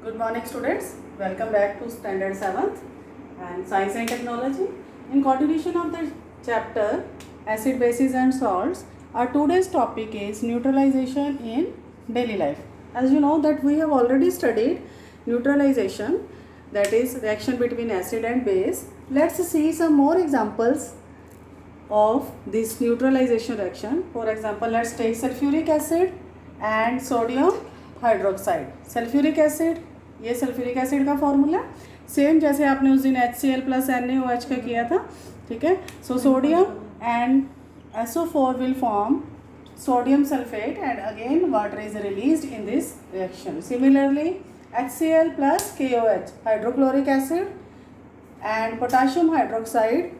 Good morning students, welcome back to standard 7th and science and technology. In continuation of the chapter acid, bases and salts, our today's topic is neutralization in daily life. As you know that we have already studied neutralization, that is reaction between acid and base. Let's see some more examples of this neutralization reaction. For example, let's take sulfuric acid and sodium hydroxide. Sulphuric acid, ये sulphuric acid का formula same जैसे आपने उस दिन HCl plus NaOH का किया था. ठीक है. So sodium and SO4 will form sodium sulfate and again water is released in this reaction. Similarly, HCl plus KOH hydrochloric acid and potassium hydroxide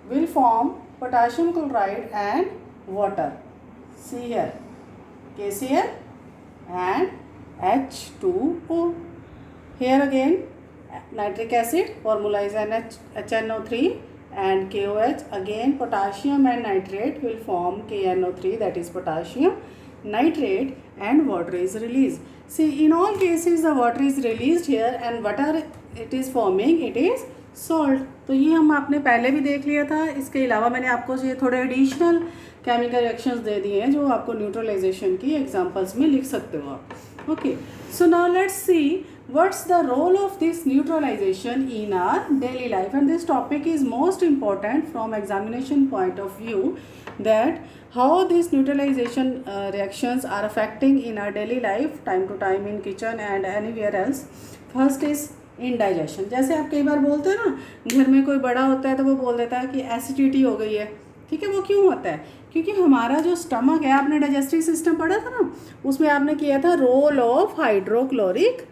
will form potassium chloride and water. See here, KCl and H2O. Here again nitric acid formula is HNO3 and KOH, again potassium and nitrate will form KNO3, that is potassium nitrate, and water is released. See, in all cases the water is released here and what are it is forming, it is salt. तो ये हम आपने पहले भी देख लिया था. इसके अलावा मैंने आपको ये थोड़े एडिशनल केमिकल रिएक्शंस दे दिए हैं जो आपको न्यूट्रलाइजेशन की एग्जांपल्स में लिख सकते हो आप. Okay, so now let's see what's the role of this neutralization in our daily life, and this topic is most important from examination point of view, that how these neutralization reactions are affecting in our daily life time to time in kitchen and anywhere else. First is indigestion. जैसे आप कई बार बोलते हैं ना, घर में कोई बड़ा होता है तो वो बोल देता है कि एसिडिटी हो गई है. ठीक है, वो क्यों होता है? क्योंकि हमारा जो स्टमक है, आपने डाइजेस्टिव सिस्टम पढ़ा था ना, उसमें आपने किया था रोल ऑफ हाइड्रोक्लोरिक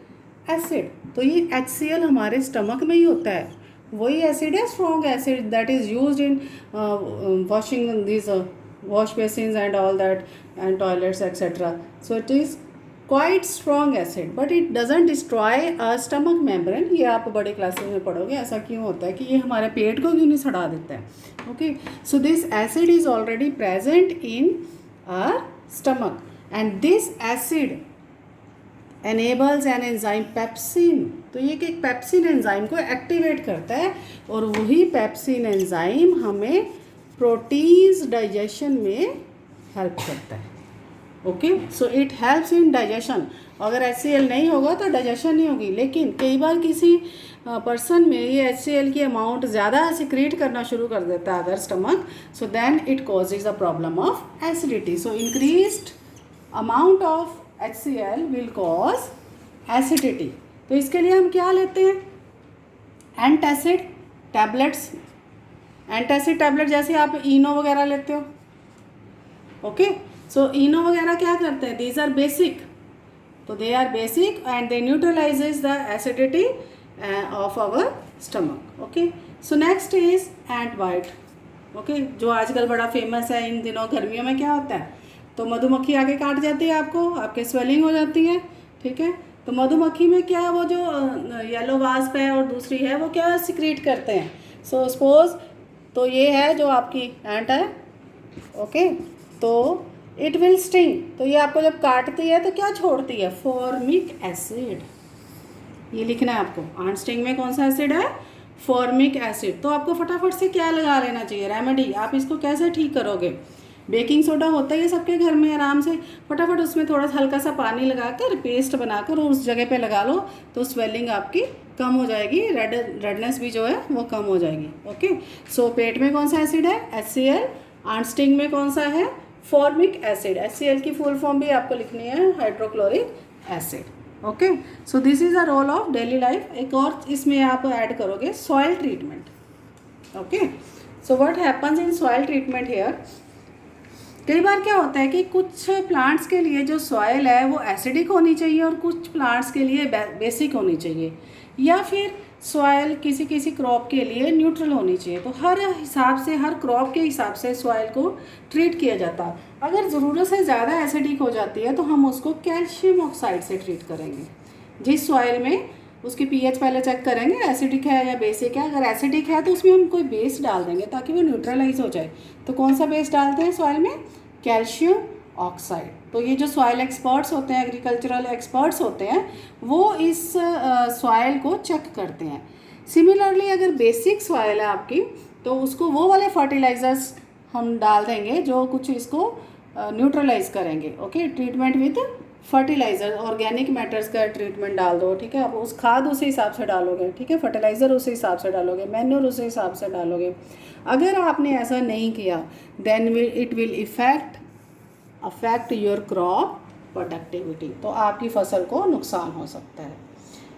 एसिड. तो ये HCl हमारे स्टमक में ही होता है. वही एसिड है strong acid that is used in washing this wash basins and all that and toilets etcetera. So it is quite strong acid but it doesn't destroy a stomach membrane. ये आप बड़े classes में पढ़ोगे. ऐसा क्यों होता है कि ये हमारे पेट को क्यों नहीं सड़ा देता है. Okay, so this acid is already present in our stomach and this acid enables an enzyme pepsin. तो ये कि पेप्सिन एंजाइम को एक्टिवेट करता है और वही पेप्सिन एंजाइम हमें प्रोटीन्स डाइजेशन में हेल्प करता है. Okay, so it helps in digestion. अगर HCl नहीं होगा तो डाइजेशन नहीं होगी. लेकिन कई बार किसी पर्सन में ये HCl की अमाउंट ज़्यादा सिक्रीट करना शुरू कर देता है अगर stomach, so then it causes the problem of acidity. So increased amount of HCl will cause acidity. तो इसके लिए हम क्या लेते हैं? Antacid tablets. एंटासिड टैबलेट जैसे आप इनो वगैरह लेते हो. ओके, सो इनो वगैरह क्या करते हैं? These are basic. तो they are basic and they neutralises the acidity of our stomach. Okay, so next is एंटवाइट. ओके, जो आजकल बड़ा फेमस है इन दिनों गर्मियों में. क्या होता है? तो मधुमक्खी आके काट जाती है आपको, आपके स्वेलिंग हो जाती है. ठीक है, तो मधुमक्खी में क्या वो जो येलो वास्प है और दूसरी है वो क्या सिक्रीट करते हैं. सो सपोज तो ये है जो आपकी एंट है. ओके, तो इट विल स्टिंग. तो ये आपको जब काटती है तो क्या छोड़ती है? Formic acid. ये लिखना है आपको. एंट स्टिंग में कौन सा एसिड है? Formic acid. तो आपको फटाफट से क्या लगा लेना चाहिए? रेमेडी. आप इसको कैसे ठीक करोगे? बेकिंग सोडा होता ही है सबके घर में. आराम से फटाफट उसमें थोड़ा सा हल्का सा पानी लगाकर पेस्ट बनाकर उस जगह पे लगा लो तो स्वेलिंग आपकी कम हो जाएगी. रेडनेस भी जो है वो कम हो जाएगी. ओके, सो पेट में कौन सा एसिड है? HCl. आंटस्टिंग में कौन सा है? Formic acid. HCl की फुल फॉर्म भी आपको लिखनी है, hydrochloric acid. Okay, so this is a role of daily life. एक और इसमें आप ऐड करोगे soil treatment. Okay, so what happens in soil treatment here? कई बार क्या होता है कि कुछ प्लांट्स के लिए जो सॉइल है वो एसिडिक होनी चाहिए और कुछ प्लांट्स के लिए बेसिक होनी चाहिए, या फिर सॉइल किसी किसी क्रॉप के लिए न्यूट्रल होनी चाहिए. तो हर हिसाब से, हर क्रॉप के हिसाब से सॉइल को ट्रीट किया जाता है. अगर ज़रूरत से ज़्यादा एसिडिक हो जाती है तो हम उसको कैल्शियम ऑक्साइड से ट्रीट करेंगे. जिस सॉइल में उसकी pH पहले चेक करेंगे एसिडिक है या बेसिक है. अगर एसिडिक है तो उसमें हम कोई बेस डाल देंगे ताकि वो न्यूट्रलाइज हो जाए. तो कौन सा बेस डालते हैं सॉइल में? Calcium oxide. तो ये जो सॉइल एक्सपर्ट्स होते हैं, एग्रीकल्चरल एक्सपर्ट्स होते हैं, वो इस सॉइल को चेक करते हैं। सिमिलरली अगर बेसिक सॉइल है आपकी, तो उसको वो वाले फर्टिलाइजर्स हम डाल देंगे जो कुछ इसको न्यूट्रलाइज करेंगे। Okay, treatment with fertiliser, organic matters का ट्रीटमेंट डाल दो, ठीक है। आप उस खाद उसी हिसाब से डालोगे, ठीक है, फर्टिलाइज़र उसी हिसाब से डालोगे, मैन्योर उसी हिसाब से डालोगे। अगर आपने ऐसा नहीं किया then it will affect your crop productivity, तो आपकी फसल को नुकसान हो सकता है।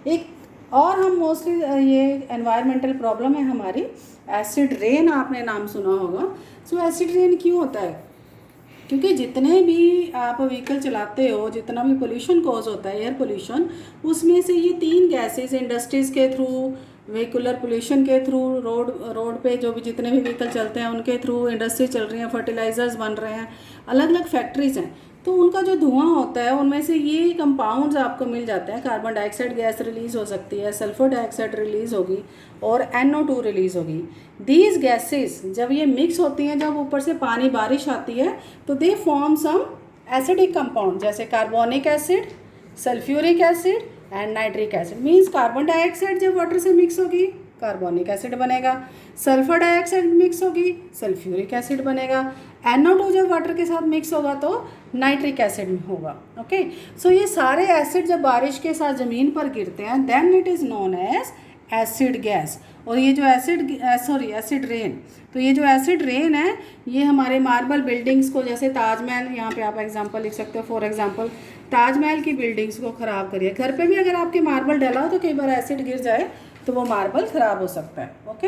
एक और हम मोस्टली ये एनवायरमेंटल प्रॉब्लम है हमारी, एसिड रेन, आपने नाम सुना होगा। सो एसिड रेन क्यों होता है? क्योंकि जितने भी आप व्हीकल चलाते हो, जितना भी पोल्यूशन कॉज होता है, एयर पोल्यूशन, उसमें से ये 3 गैसेस इंडस्ट्रीज़ के थ्रू, व्हीकुलर पोल्यूशन के थ्रू, रोड पे जो भी जितने भी व्हीकल चलते हैं उनके थ्रू, इंडस्ट्री चल रही हैं, फर्टिलाइज़र्स बन रहे हैं, अलग अलग फैक्ट्रीज़ हैं, तो उनका जो धुआं होता है उनमें से ये कंपाउंड्स आपको मिल जाते हैं। कार्बन डाइऑक्साइड गैस रिलीज़ हो सकती है, सल्फर डाइऑक्साइड रिलीज़ होगी और NO2 रिलीज़ होगी। दीज गैसेस जब ये मिक्स होती हैं, जब ऊपर से पानी बारिश आती है, तो they form some acidic compound, जैसे carbonic acid, sulphuric acid and nitric acid. Means carbon dioxide जब वाटर से मिक्स होगी कार्बोनिक एसिड बनेगा, सल्फर डाइऑक्साइड मिक्स होगी सल्फ्यूरिक एसिड बनेगा, NO2 जब वाटर के साथ मिक्स होगा तो नाइट्रिक एसिड होगा। ओके, सो ये सारे एसिड जब बारिश के साथ ज़मीन पर गिरते हैं then it is known as acid gas. और ये जो एसिड रेन, तो ये जो एसिड रेन है ये हमारे मार्बल बिल्डिंग्स को, जैसे ताजमहल, यहाँ पे आप एग्जांपल लिख सकते हो, फॉर एग्जांपल ताजमहल की बिल्डिंग्स को ख़राब करिए। घर पे भी अगर आपके मार्बल डला हो तो कई बार एसिड गिर जाए तो वो मार्बल ख़राब हो सकता है। ओके,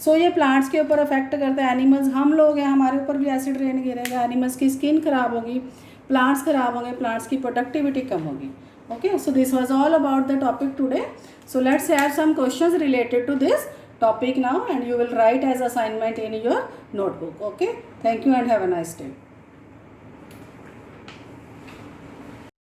सो ये प्लांट्स के ऊपर अफेक्ट करता है, एनिमल्स, हम लोग हैं, हमारे ऊपर भी एसिड रेन गिरेगा, एनिमल्स की स्किन ख़राब होगी, प्लांट्स ख़राब होंगे, प्लांट्स की प्रोडक्टिविटी कम होगी। Okay, so this was all about the topic today. So let's have some questions related to this topic now, and you will write as assignment in your notebook. Okay, thank you and have a nice day.